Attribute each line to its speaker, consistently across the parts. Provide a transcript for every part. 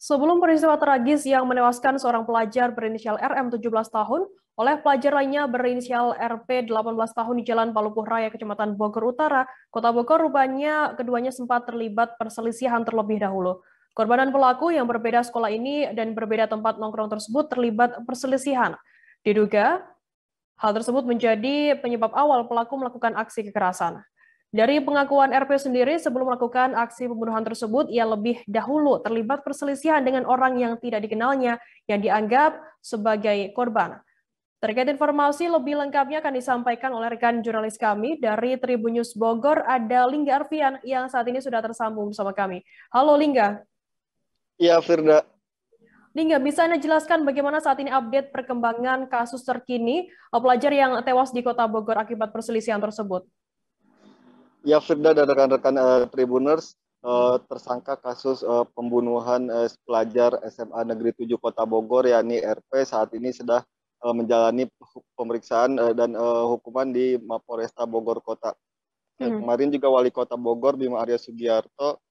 Speaker 1: Sebelum peristiwa tragis yang menewaskan seorang pelajar berinisial RM 17 tahun oleh pelajar lainnya berinisial RP 18 tahun di Jalan Palupuh Raya, Kecamatan Bogor Utara, Kota Bogor, rupanya keduanya sempat terlibat perselisihan terlebih dahulu. Korban dan pelaku yang berbeda sekolah ini dan berbeda tempat nongkrong tersebut terlibat perselisihan. Diduga, hal tersebut menjadi penyebab awal pelaku melakukan aksi kekerasan. Dari pengakuan RP sendiri, sebelum melakukan aksi pembunuhan tersebut, ia lebih dahulu terlibat perselisihan dengan orang yang tidak dikenalnya yang dianggap sebagai korban. Terkait informasi lebih lengkapnya akan disampaikan oleh rekan jurnalis kami dari Tribun News Bogor, ada Lingga Arfian yang saat ini sudah tersambung bersama kami. Halo Lingga.
Speaker 2: Iya, Firda.
Speaker 1: Lingga, bisa Anda jelaskan bagaimana saat ini update perkembangan kasus terkini pelajar yang tewas di Kota Bogor akibat perselisihan tersebut?
Speaker 2: Ya, Firda dan rekan-rekan Tribuners, tersangka kasus pembunuhan pelajar SMA Negeri 7 Kota Bogor, yakni RP, saat ini sudah menjalani pemeriksaan dan hukuman di Mapolresta Bogor Kota. Kemarin juga Wali Kota Bogor, Bima Arya Sugiarto,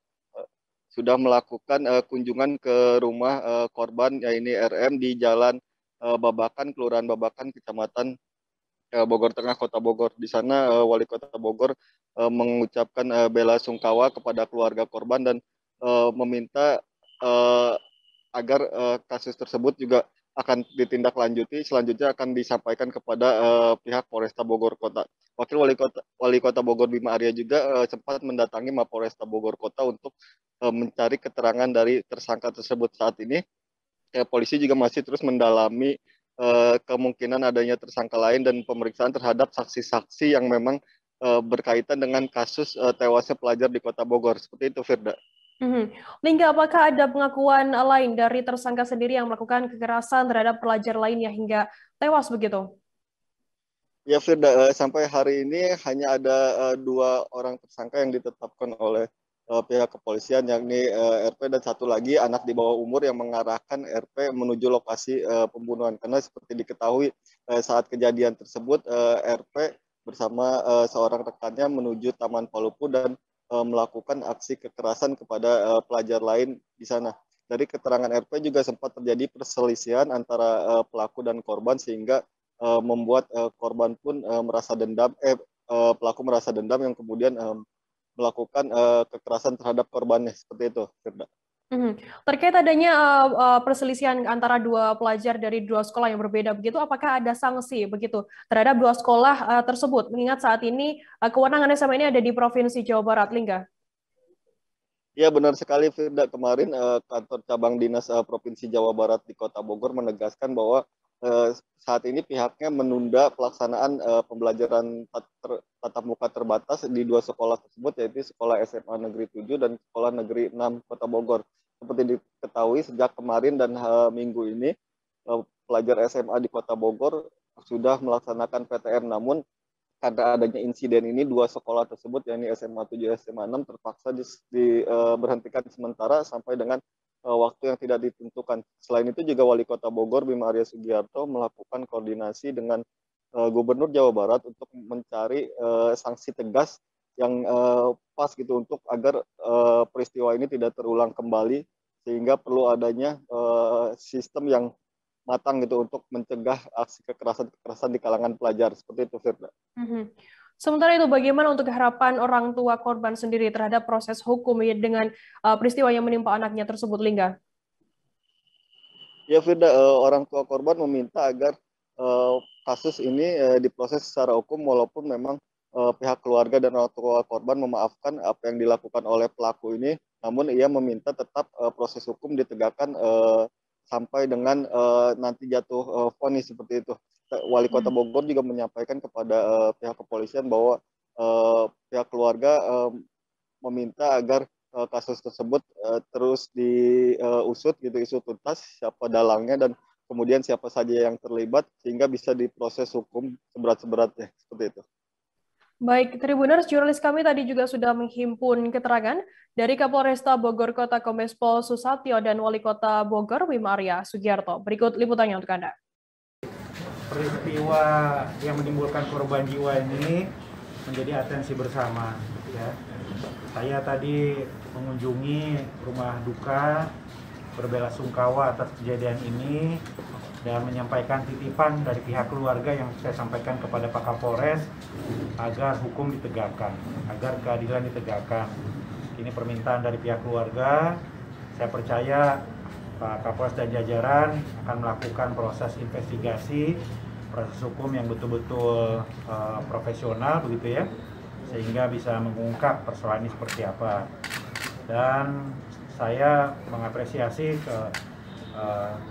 Speaker 2: sudah melakukan kunjungan ke rumah korban, yakni RM, di Jalan Babakan, Kelurahan Babakan, Kecamatan Bogor Tengah, Kota Bogor. Di sana Wali Kota Bogor mengucapkan bela sungkawa kepada keluarga korban dan meminta agar kasus tersebut juga akan ditindaklanjuti. Selanjutnya akan disampaikan kepada pihak Polresta Bogor Kota. Wakil Wali Kota Bogor Bima Arya juga sempat mendatangi Mapolresta Bogor Kota untuk mencari keterangan dari tersangka tersebut. Saat ini polisi juga masih terus mendalami kemungkinan adanya tersangka lain dan pemeriksaan terhadap saksi-saksi yang memang berkaitan dengan kasus tewasnya pelajar di Kota Bogor. Seperti itu, Firda.
Speaker 1: Lingga, apakah ada pengakuan lain dari tersangka sendiri yang melakukan kekerasan terhadap pelajar lainnya hingga tewas begitu?
Speaker 2: Ya, Firda, sampai hari ini hanya ada dua orang tersangka yang ditetapkan oleh pihak kepolisian, yakni RP dan satu lagi anak di bawah umur yang mengarahkan RP menuju lokasi pembunuhan. Karena seperti diketahui saat kejadian tersebut, RP bersama seorang rekannya menuju Taman Palupu dan melakukan aksi kekerasan kepada pelajar lain di sana. Dari keterangan RP juga sempat terjadi perselisihan antara pelaku dan korban sehingga membuat korban pun merasa dendam, pelaku merasa dendam yang kemudian melakukan kekerasan terhadap korbannya. Seperti itu, Firda.
Speaker 1: Terkait adanya perselisihan antara dua pelajar dari dua sekolah yang berbeda begitu, apakah ada sanksi begitu terhadap dua sekolah tersebut? Mengingat saat ini kewenangan SMA ini ada di Provinsi Jawa Barat, Lingga.
Speaker 2: Ya, benar sekali, Firda. Kemarin kantor cabang dinas Provinsi Jawa Barat di Kota Bogor menegaskan bahwa saat ini pihaknya menunda pelaksanaan pembelajaran tatap muka terbatas di dua sekolah tersebut, yaitu Sekolah SMA Negeri 7 dan Sekolah Negeri 6 Kota Bogor. Seperti diketahui sejak kemarin dan minggu ini, pelajar SMA di Kota Bogor sudah melaksanakan PTM, namun karena adanya insiden ini dua sekolah tersebut, yakni SMA 7 dan SMA 6, terpaksa diberhentikan sementara sampai dengan waktu yang tidak ditentukan. Selain itu juga Wali Kota Bogor Bima Arya Sugiarto melakukan koordinasi dengan Gubernur Jawa Barat untuk mencari sanksi tegas yang pas gitu untuk agar peristiwa ini tidak terulang kembali, sehingga perlu adanya sistem yang matang gitu untuk mencegah aksi kekerasan di kalangan pelajar. Seperti itu, Firda.
Speaker 1: Sementara itu, bagaimana untuk harapan orang tua korban sendiri terhadap proses hukum ya, dengan peristiwa yang menimpa anaknya tersebut, Lingga?
Speaker 2: Ya, Firda, orang tua korban meminta agar kasus ini diproses secara hukum, walaupun memang pihak keluarga dan orang tua korban memaafkan apa yang dilakukan oleh pelaku ini, namun ia meminta tetap proses hukum ditegakkan sampai dengan nanti jatuh vonis. Seperti itu. Wali Kota Bogor juga menyampaikan kepada pihak kepolisian bahwa pihak keluarga meminta agar kasus tersebut terus diusut gitu, isu tuntas siapa dalangnya dan kemudian siapa saja yang terlibat sehingga bisa diproses hukum seberat-beratnya. Seperti itu.
Speaker 1: Baik, Tribuners, jurnalis kami tadi juga sudah menghimpun keterangan dari Kapolresta Bogor Kota Kombes Pol Susatyo dan Wali Kota Bogor Bima Arya Sugiarto. Berikut liputannya untuk Anda.
Speaker 3: Peristiwa yang menimbulkan korban jiwa ini menjadi atensi bersama. Ya. Saya tadi mengunjungi rumah duka berbelasungkawa atas kejadian ini dan menyampaikan titipan dari pihak keluarga yang saya sampaikan kepada Pak Kapolres agar hukum ditegakkan, agar keadilan ditegakkan. Ini permintaan dari pihak keluarga. Saya percaya Pak Kapolres dan jajaran akan melakukan proses investigasi, proses hukum yang betul-betul profesional begitu ya, sehingga bisa mengungkap persoalan ini seperti apa. Dan saya mengapresiasi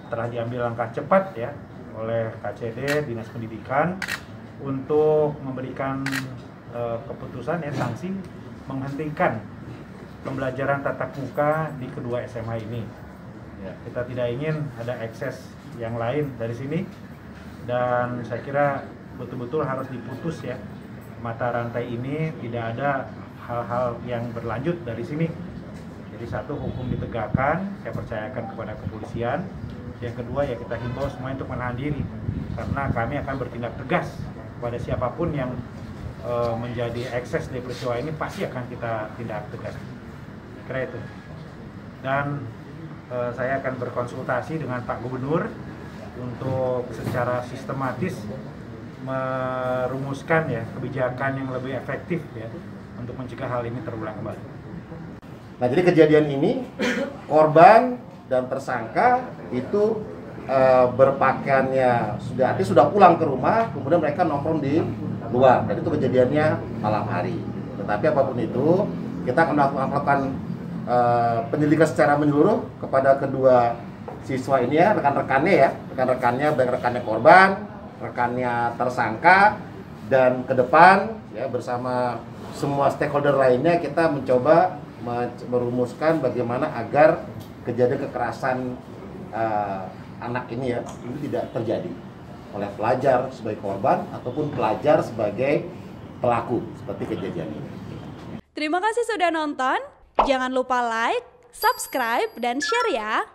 Speaker 3: telah diambil langkah cepat ya oleh KCD Dinas Pendidikan untuk memberikan keputusan ya sanksi menghentikan pembelajaran tatap muka di kedua SMA ini. Ya, kita tidak ingin ada ekses yang lain dari sini dan saya kira betul-betul harus diputus ya mata rantai ini, tidak ada hal-hal yang berlanjut dari sini. Jadi satu, hukum ditegakkan, saya percayakan kepada kepolisian. Yang kedua ya kita himbau semua untuk menahan diri, karena kami akan bertindak tegas kepada siapapun yang menjadi ekses dari peristiwa ini, pasti akan kita tindak tegas. Kira itu. Dan saya akan berkonsultasi dengan Pak Gubernur untuk secara sistematis merumuskan ya kebijakan yang lebih efektif ya untuk mencegah hal ini terulang kembali.
Speaker 4: Nah, jadi kejadian ini korban dan tersangka itu berpakaiannya sudah pulang ke rumah, kemudian mereka nongkrong di luar, dan itu kejadiannya malam hari. Tetapi apapun itu, kita akan melakukan penyelidikan secara menyeluruh kepada kedua siswa ini ya, rekan-rekannya, baik rekannya korban, rekannya tersangka, dan ke depan ya bersama semua stakeholder lainnya kita mencoba merumuskan bagaimana agar kejadian kekerasan anak ini ya ini tidak terjadi oleh pelajar sebagai korban ataupun pelajar sebagai pelaku seperti kejadian ini.
Speaker 5: Terima kasih sudah nonton. Jangan lupa like, subscribe, dan share ya.